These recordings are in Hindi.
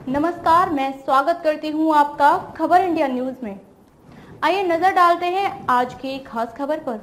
नमस्कार, मैं स्वागत करती हूं आपका खबर इंडिया न्यूज में। आइए नजर डालते हैं आज की खास खबर पर।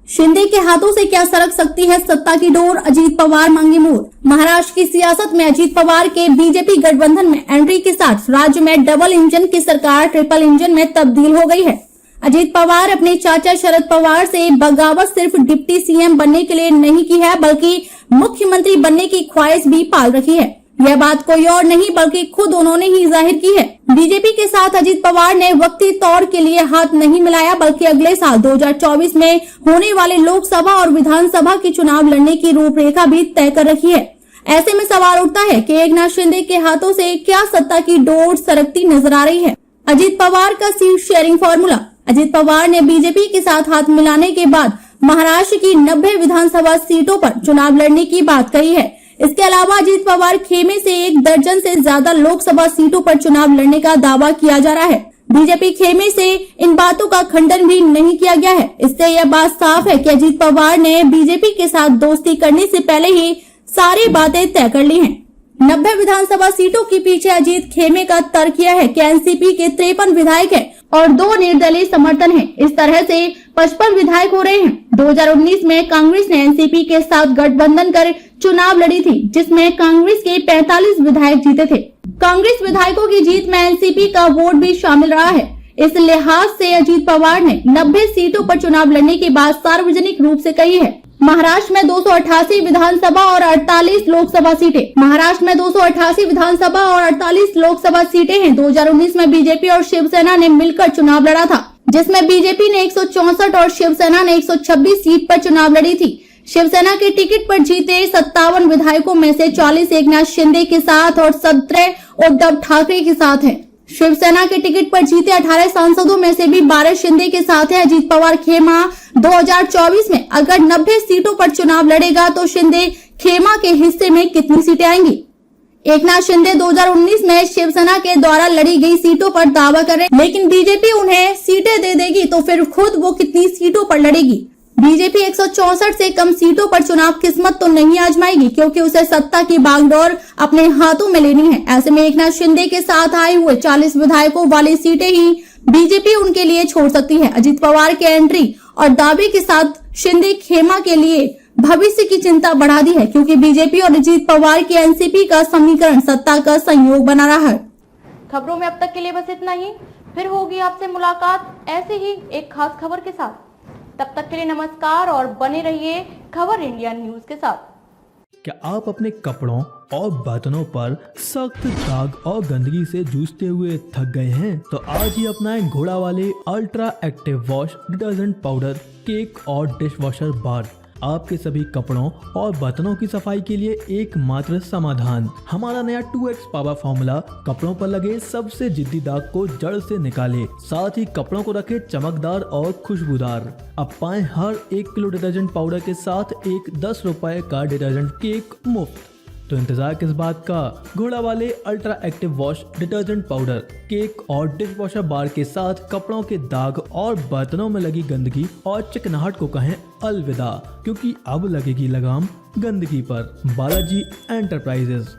शिंदे के हाथों से क्या सरक सकती है सत्ता की डोर, अजीत पवार मांगे मोड़। महाराष्ट्र की सियासत में अजीत पवार के बीजेपी गठबंधन में एंट्री के साथ राज्य में डबल इंजन की सरकार ट्रिपल इंजन में तब्दील हो गई है। अजीत पवार अपने चाचा शरद पवार से बगावत सिर्फ डिप्टी सीएम बनने के लिए नहीं की है, बल्कि मुख्यमंत्री बनने की ख्वाहिश भी पाल रखी है। यह बात कोई और नहीं बल्कि खुद उन्होंने ही जाहिर की है। बीजेपी के साथ अजीत पवार ने वक्ती तौर के लिए हाथ नहीं मिलाया, बल्कि अगले साल 2024 में होने वाले लोकसभा और विधानसभा के चुनाव लड़ने की रूपरेखा भी तय कर रखी है। ऐसे में सवाल उठता है कि एकनाथ शिंदे के हाथों से क्या सत्ता की डोर सरकती नजर आ रही है। अजीत पवार का seat sharing formula. Ajit Pawar ने बीजेपी के साथ हाथ मिलाने के बाद महाराष्ट्र की 90 विधानसभा सीटों पर चुनाव लड़ने की बात कही है। इसके अलावा अजीत पवार खेमे से 1 दर्जन से ज्यादा लोकसभा सीटों पर चुनाव लड़ने का दावा किया जा रहा है। बीजेपी खेमे से इन बातों का खंडन भी नहीं किया गया है। इससे यह बात साफ है कि अजीत पवार ने बीजेपी के साथ दोस्ती करने से पहले ही सारी बातें तय कर ली हैं। 90 विधानसभा सीटों के पीछे अजीत खेमे का तर्क यह है कि एनसीपी के 53 विधायक है और 2 निर्दलीय समर्थन है। इस तरह से 55 विधायक हो रहे हैं। 2019 में कांग्रेस ने एनसीपी के साथ गठबंधन कर चुनाव लड़ी थी, जिसमें कांग्रेस के 45 विधायक जीते थे। कांग्रेस विधायकों की जीत में एनसीपी का वोट भी शामिल रहा है। इस लिहाज से अजीत पवार ने 90 सीटों पर चुनाव लड़ने की बात सार्वजनिक रूप से कही है। महाराष्ट्र में 288 विधानसभा और 48 लोकसभा सीटें। महाराष्ट्र में 288 विधानसभा और 48 लोकसभा सीटें हैं। 2019 में बीजेपी और शिवसेना ने मिलकर चुनाव लड़ा था, जिसमें बीजेपी ने 164 और शिवसेना ने 126 सीट पर चुनाव लड़ी थी। शिवसेना के टिकट पर जीते 57 विधायकों में से 40 एकनाथ शिंदे के साथ और 17 उद्धव ठाकरे के साथ हैं। शिवसेना के टिकट पर जीते 18 सांसदों में से भी 12 शिंदे के साथ है। अजीत पवार खेमा 2024 में अगर 90 सीटों पर चुनाव लड़ेगा तो शिंदे खेमा के हिस्से में कितनी सीटें आएंगी? एकनाथ शिंदे 2019 में शिवसेना के द्वारा लड़ी गई सीटों पर दावा कर रहे, लेकिन बीजेपी उन्हें सीटें दे देगी तो फिर खुद वो कितनी सीटों पर लड़ेगी? बीजेपी 164 से कम सीटों पर चुनाव किस्मत तो नहीं आजमाएगी, क्योंकि उसे सत्ता की बागडोर अपने हाथों में लेनी है। ऐसे में एकनाथ शिंदे के साथ आए हुए 40 विधायकों वाली सीटें ही बीजेपी उनके लिए छोड़ सकती है। अजीत पवार के एंट्री और दावे के साथ शिंदे खेमा के लिए भविष्य की चिंता बढ़ा दी है, क्योंकि बीजेपी और अजीत पवार की एनसीपी का समीकरण सत्ता का संयोग बना रहा है। खबरों में अब तक के लिए बस इतना ही। फिर होगी आपसे मुलाकात ऐसे ही एक खास खबर के साथ। तब तक के लिए नमस्कार और बने रहिए खबर इंडिया न्यूज के साथ। क्या आप अपने कपड़ों और बर्तनों पर सख्त दाग और गंदगी से जूझते हुए थक गए हैं? तो आज ही अपनाएं घोड़ा वाले ultra active wash detergent powder, cake और डिश वॉशर बार। आपके सभी कपड़ों और बर्तनों की सफाई के लिए एकमात्र समाधान। हमारा नया 2x पावर फॉर्मूला कपड़ों पर लगे सबसे जिद्दी दाग को जड़ से निकाले, साथ ही कपड़ों को रखे चमकदार और खुशबूदार। अब पाएं हर 1 किलो डिटर्जेंट पाउडर के साथ एक 10 रुपए का डिटर्जेंट केक मुफ्त। तो इंतजार किस बात का? घोड़ा वाले ultra active wash detergent powder, cake और डिश वॉशर बार के साथ कपड़ों के दाग और बर्तनों में लगी गंदगी और चिकनाहट को कहें अलविदा, क्योंकि अब लगेगी लगाम गंदगी पर। बालाजी एंटरप्राइजेस।